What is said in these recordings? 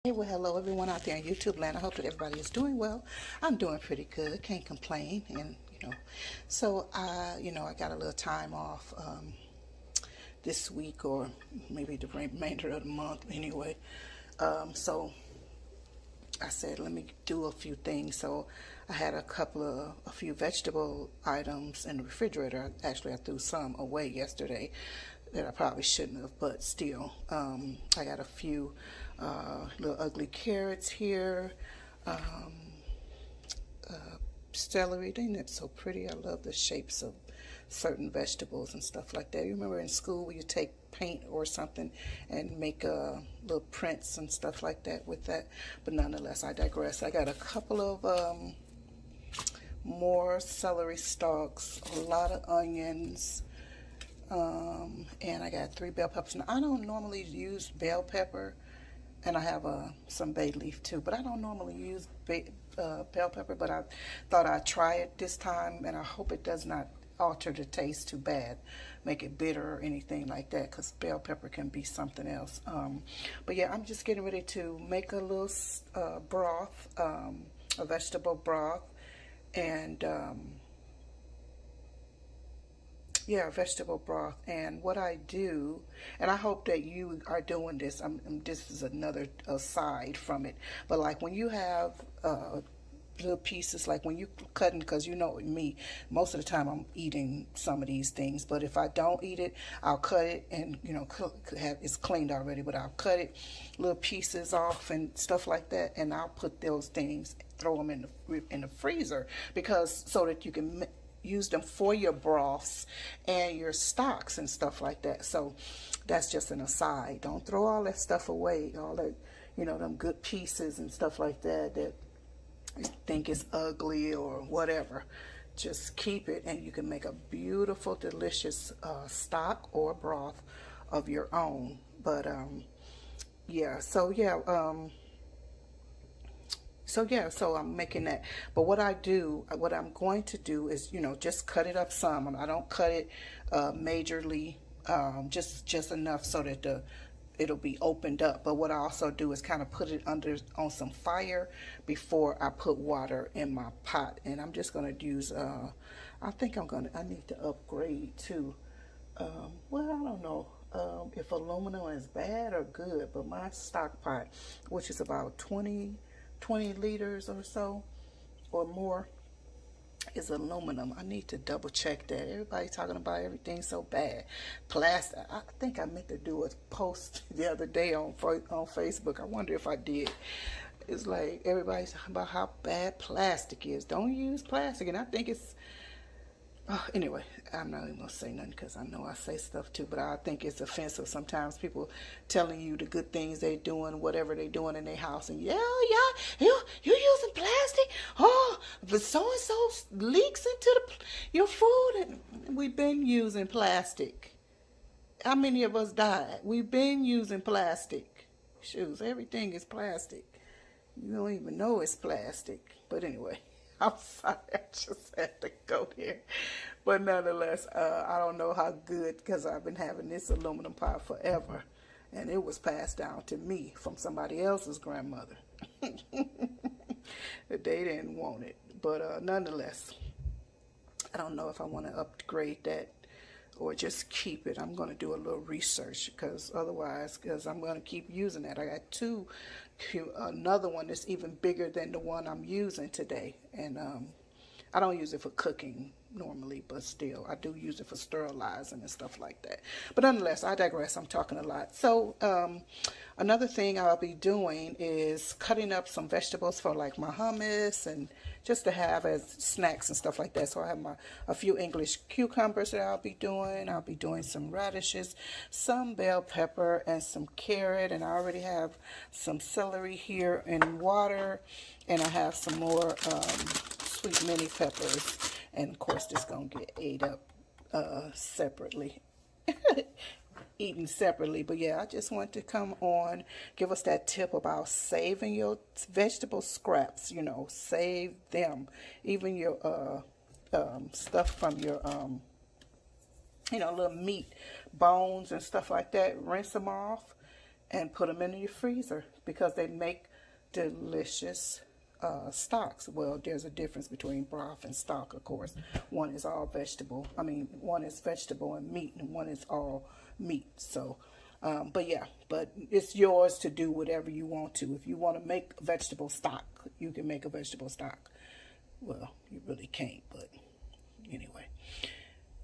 Hey, well, hello everyone out there in YouTube land. I hope that everybody is doing well. I'm doing pretty good. Can't complain. And so I got a little time off this week, or maybe the remainder of the month anyway. So I said, let me do a few things. So I had a few vegetable items in the refrigerator. Actually, I threw some away yesterday that I probably shouldn't have, but still, I got a few little ugly carrots here, celery. Isn't that so pretty? I love the shapes of certain vegetables and stuff like that. You remember in school where you take paint or something and make little prints and stuff like that with that? But nonetheless, I digress. I got a couple of more celery stalks, a lot of onions, and I got 3 bell peppers. Now, I don't normally use bell pepper, and I have some bay leaf too, but I don't normally use bell pepper, but I thought I'd try it this time, and I hope it does not alter the taste too bad, make it bitter or anything like that, because bell pepper can be something else. But yeah, I'm just getting ready to make a little broth, a vegetable broth, and vegetable broth. And what I do, and I hope that you are doing this, this is another aside from it, but like when you have little pieces, like when you cutting, because you know me, most of the time I'm eating some of these things, but if I don't eat it, I'll cut it, and it's cleaned already, but I'll cut it little pieces off and stuff like that, and I'll put those things, throw them in the freezer, because so that you can use them for your broths and your stocks and stuff like that. So that's just an aside. Don't throw all that stuff away, all that, them good pieces and stuff like that you think is ugly or whatever. Just keep it, and you can make a beautiful, delicious stock or broth of your own. But so I'm making that. But what I'm going to do is, just cut it up some. I don't cut it majorly, just enough so that it'll be opened up. But what I also do is kind of put it on some fire before I put water in my pot. And I'm just going to use, I need to upgrade too. Well, I don't know if aluminum is bad or good, but my stock pot, which is about 20 liters or so or more, is aluminum. I need to double check that. Everybody's talking about everything so bad. Plastic. I think I meant to do a post the other day on Facebook. I wonder if I did. It's like everybody's talking about how bad plastic is. Don't use plastic. And I think it's anyway, I'm not even gonna say nothing, because I know I say stuff too, but I think it's offensive sometimes, people telling you the good things they're doing, whatever they're doing in their house, and you using plastic, but so-and-so leaks into your food, and we've been using plastic. How many of us died? We've been using plastic. Shoes, everything is plastic. You don't even know it's plastic. But anyway, I'm sorry, I just had to go there. But nonetheless, I don't know how good, because I've been having this aluminum pot forever, and it was passed down to me from somebody else's grandmother. They didn't want it. But nonetheless, I don't know if I want to upgrade that or just keep it. I'm going to do a little research, because I'm going to keep using that. I got another one that's even bigger than the one I'm using today, and I don't use it for cooking normally, but still I do use it for sterilizing and stuff like that. But nonetheless, I digress. I'm talking a lot. So another thing I'll be doing is cutting up some vegetables for like my hummus, and just to have as snacks and stuff like that. So I have a few English cucumbers that I'll be doing. I'll be doing some radishes, some bell pepper, and some carrot. And I already have some celery here in water, and I have some more sweet mini peppers. And of course, this gonna get ate up separately. Eaten separately. But yeah, I just want to come on, give us that tip about saving your vegetable scraps. Save them. Even your stuff from your little meat bones and stuff like that. Rinse them off and put them in your freezer. because they make delicious stocks. Well, there's a difference between broth and stock, of course. One is all vegetable. I mean, one is vegetable and meat, and one is all meat. So, but yeah, but it's yours to do whatever you want to. If you want to make vegetable stock, you can make a vegetable stock. Well, you really can't, but anyway.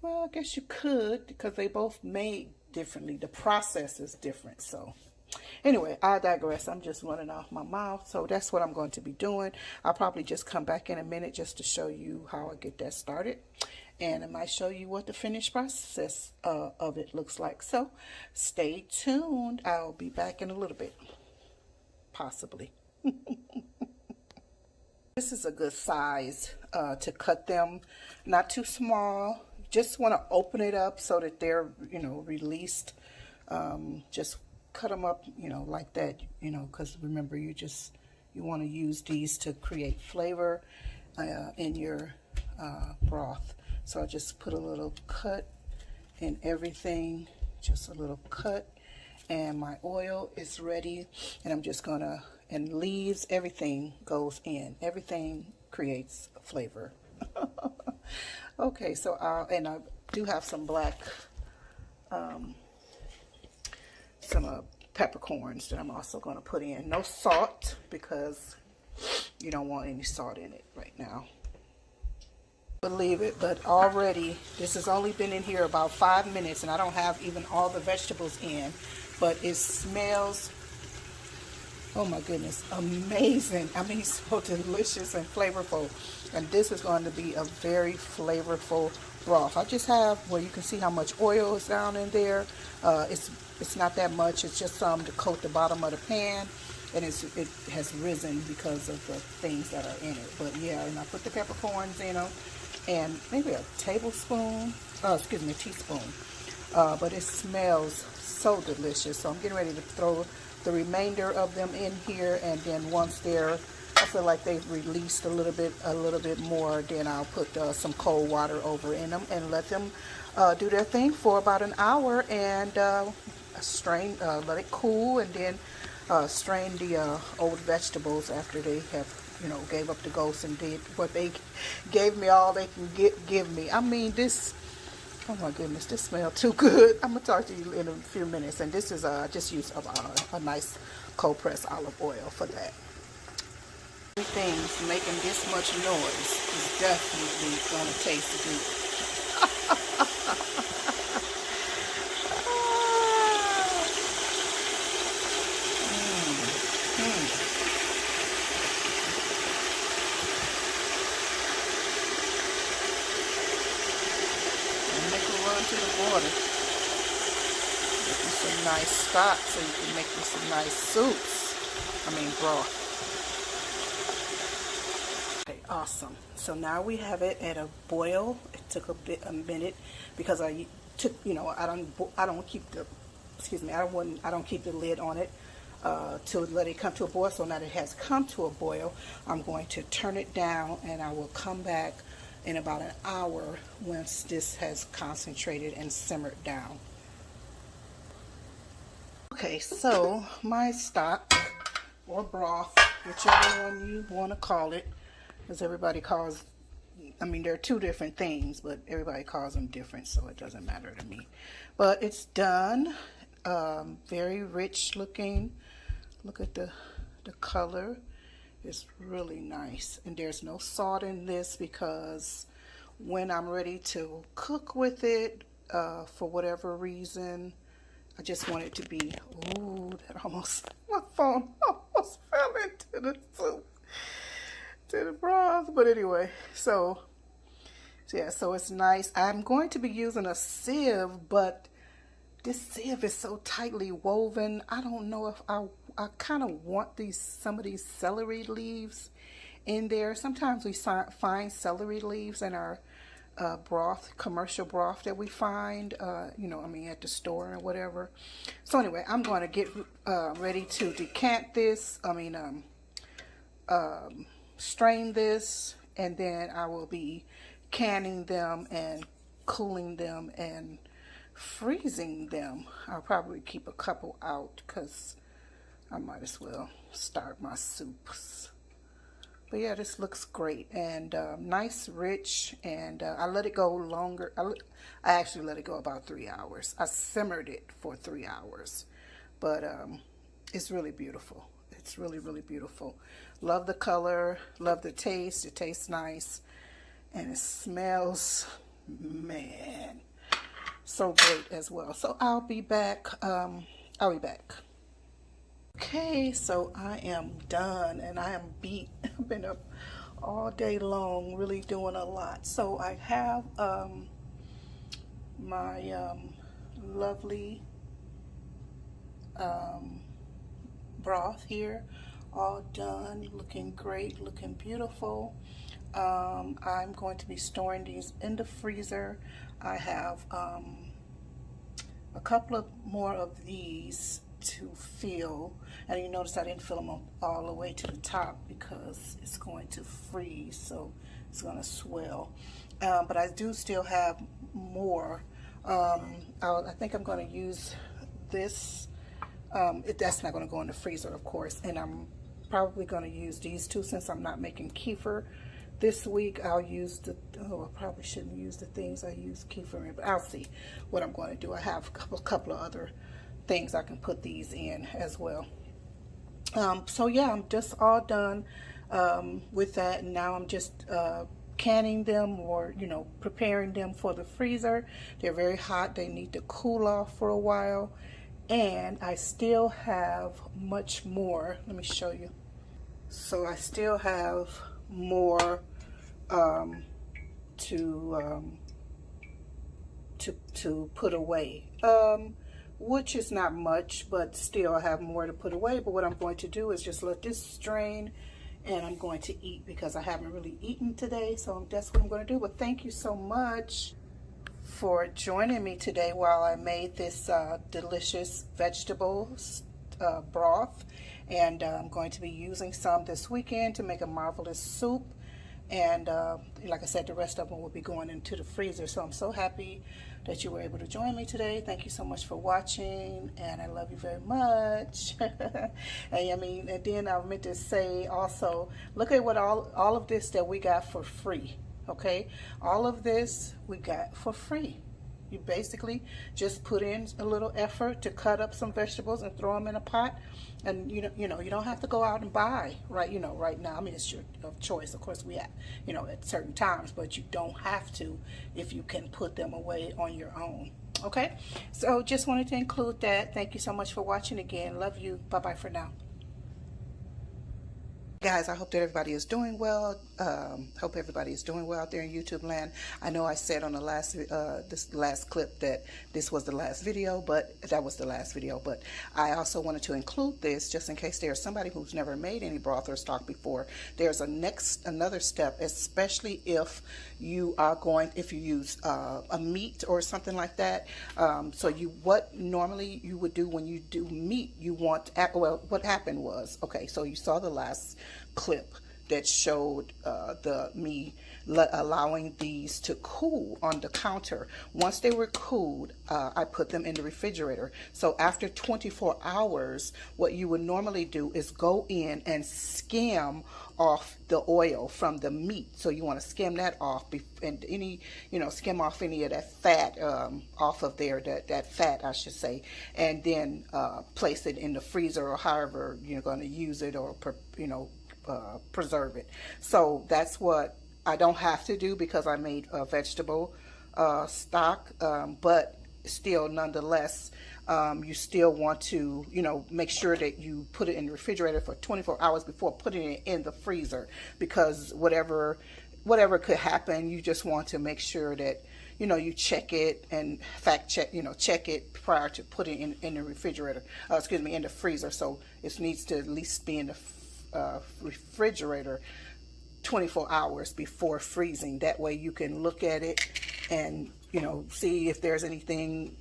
Well, I guess you could, because they both made differently. The process is different. So anyway, I digress. I'm just running off my mouth. So that's what I'm going to be doing. I'll probably just come back in a minute just to show you how I get that started. And I might show you what the finished process of it looks like. So stay tuned. I'll be back in a little bit. Possibly. This is a good size to cut them. Not too small. Just want to open it up so that they're, released. Just cut them up, like that, because remember, you want to use these to create flavor in your broth. So I just put a little cut in everything, just a little cut, and my oil is ready, and I'm just gonna, and leaves, everything goes in, everything creates flavor. Okay, so and I do have some black, some peppercorns that I'm also going to put in. No salt, because you don't want any salt in it right now. Believe it, but already, this has only been in here about 5 minutes, and I don't have even all the vegetables in, but it smells, oh my goodness, amazing. I mean, so delicious and flavorful. And this is going to be a very flavorful broth. I just have, well, you can see how much oil is down in there. It's not that much. It's just some to coat the bottom of the pan, and it has risen because of the things that are in it. But yeah, and I put the peppercorns in them, and maybe a teaspoon. But it smells so delicious. So I'm getting ready to throw the remainder of them in here, and then once I feel like they've released a little bit more, then I'll put some cold water over in them and let them do their thing for about an hour, and strain, let it cool, and then strain the old vegetables after they have, gave up the ghost and did what they gave me, all they can give me. I mean, this, oh my goodness, this smells too good. I'm gonna talk to you in a few minutes. And this is just use of a nice cold pressed olive oil for that. Things making this much noise is definitely gonna taste good. To the water. Make you some nice stock so you can make you some nice soups. I mean broth. Okay, awesome. So now we have it at a boil. It took a minute because I took, I don't keep the, I don't keep the lid on it to let it come to a boil. So now that it has come to a boil, I'm going to turn it down, and I will come back in about an hour once this has concentrated and simmered down. Okay, so my stock or broth, whichever one you want to call it, because everybody calls, I mean, there are two different things, but everybody calls them different, so it doesn't matter to me. But it's done. Very rich looking. Look at the color. It's really nice, and there's no salt in this because when I'm ready to cook with it, for whatever reason, I just want it to be, ooh, that almost, my phone almost fell into the soup, to the broth. But anyway, so yeah, so it's nice. I'm going to be using a sieve, but this sieve is so tightly woven. I don't know if I kind of want some of these celery leaves in there. Sometimes we find celery leaves in our broth, commercial broth that we find, at the store or whatever. So anyway, I'm going to get ready to decant this, strain this, and then I will be canning them and cooling them and freezing them. I'll probably keep a couple out because I might as well start my soups. But yeah, this looks great and nice, rich, and I let it go longer. I actually let it go about 3 hours. I simmered it for 3 hours, but it's really beautiful. It's really, really beautiful. Love the color, love the taste. It tastes nice, and it smells, man, so great as well. So I'll be back. I'll be back. Okay, so I am done and I am beat. I've been up all day long really doing a lot. So I have my lovely broth here, all done, looking great, looking beautiful. I'm going to be storing these in the freezer. I have a couple of more of these to fill, and you notice I didn't fill them all the way to the top because it's going to freeze, so it's going to swell. But I do still have more. I think I'm going to use this. That's not going to go in the freezer, of course, and I'm probably going to use these two since I'm not making kefir this week. I'll use the, I probably shouldn't use the things I use kefir in, but I'll see what I'm going to do. I have a couple of other things I can put these in as well. So yeah, I'm just all done with that, and now I'm just canning them, or preparing them for the freezer. They're very hot, they need to cool off for a while, and I still have much more. Let me show you. So I still have more to put away, which is not much, but still I have more to put away. But what I'm going to do is just let this strain, and I'm going to eat because I haven't really eaten today, so that's what I'm going to do. But thank you so much for joining me today while I made this delicious vegetable broth, and I'm going to be using some this weekend to make a marvelous soup. And like I said, the rest of them will be going into the freezer. So I'm so happy that you were able to join me today. Thank you so much for watching, and I love you very much. And then I meant to say also, look at what all of this that we got for free. Okay, all of this we got for free. You basically just put in a little effort to cut up some vegetables and throw them in a pot, and you don't have to go out and buy right now. I mean, it's your choice, of course. We have at certain times, but you don't have to if you can put them away on your own. Okay, so just wanted to include that. Thank you so much for watching again. Love you. Bye bye for now. Guys, I hope that everybody is doing well. Hope everybody is doing well out there in YouTube land. I know I said on the this last clip that this was the last video, but that was the last video. But I also wanted to include this just in case there's somebody who's never made any broth or stock before. There's another step, especially if you use a meat or something like that. So what normally you would do when you do meat, what happened was, okay, so you saw the last clip that showed me allowing these to cool on the counter. Once they were cooled, I put them in the refrigerator. So after 24 hours, what you would normally do is go in and skim off the oil from the meat. So you want to skim that off, and skim off any of that fat off of there, that fat I should say, and then place it in the freezer or however you're going to use it, or preserve it. So that's what I don't have to do because I made a vegetable stock, but still nonetheless, you still want to make sure that you put it in the refrigerator for 24 hours before putting it in the freezer, because whatever could happen, you just want to make sure that you check it and check it prior to putting it in the refrigerator, in the freezer. So it needs to at least be in the refrigerator 24 hours before freezing. That way you can look at it and see if there's anything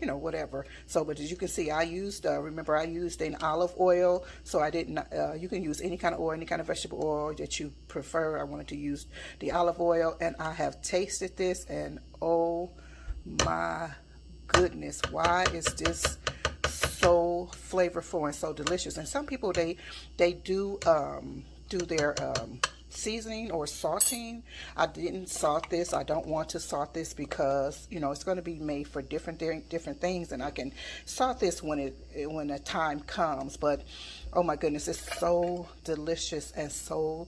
whatever. So, but as you can see, I used remember I used an olive oil, so I didn't you can use any kind of oil, any kind of vegetable oil that you prefer. I wanted to use the olive oil, and I have tasted this, and oh my goodness, why is this so so flavorful and so delicious. And some people, they do their seasoning or salting. I didn't salt this. I don't want to salt this because, you know, it's going to be made for different things, and I can salt this when the time comes. But oh my goodness, it's so delicious and so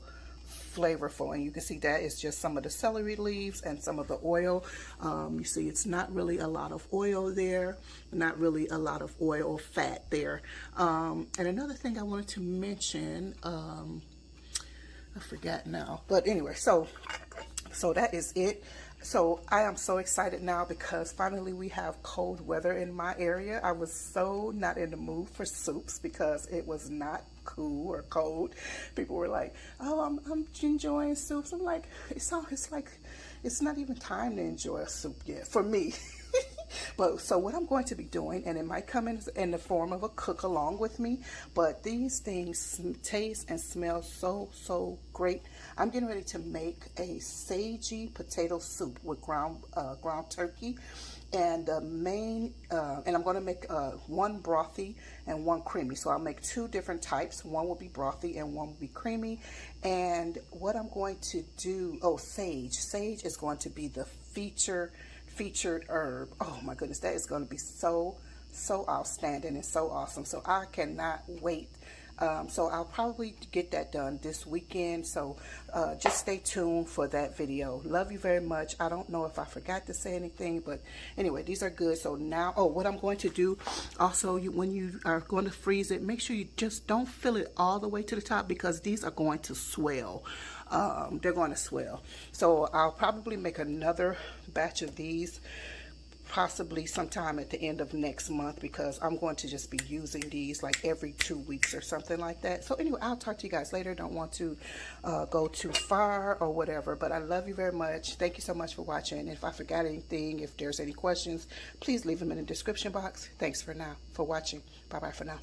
flavorful. And you can see that is just some of the celery leaves and some of the oil. You see it's not really a lot of oil there, not really a lot of oil or fat there. And another thing I wanted to mention, I forgot now, but anyway, so that is it. So I am so excited now because finally we have cold weather in my area. I was so not in the mood for soups because it was not cool or cold. People were like, "Oh, I'm enjoying soups." I'm like, it's like it's not even time to enjoy a soup yet for me. But so what I'm going to be doing, and it might come in the form of a cook along with me, but these things taste and smell so great. I'm getting ready to make a sagey potato soup with ground turkey, and the main and I'm going to make one brothy and one creamy. So I'll make two different types. One will be brothy and one will be creamy. And what I'm going to do, sage is going to be the featured herb. Oh my goodness, that is going to be so outstanding and so awesome. So I cannot wait. So I'll probably get that done this weekend. So just stay tuned for that video. Love you very much. I don't know if I forgot to say anything, but anyway, these are good. So now, what I'm going to do also, when you are going to freeze it, make sure you just don't fill it all the way to the top because these are going to swell. They're going to swell. So I'll probably make another batch of these possibly sometime at the end of next month because I'm going to just be using these like every 2 weeks or something like that. So anyway, I'll talk to you guys later. Don't want to go too far or whatever, but I love you very much. Thank you so much for watching. If I forgot anything, if there's any questions, please leave them in the description box. Thanks for watching. Bye bye for now.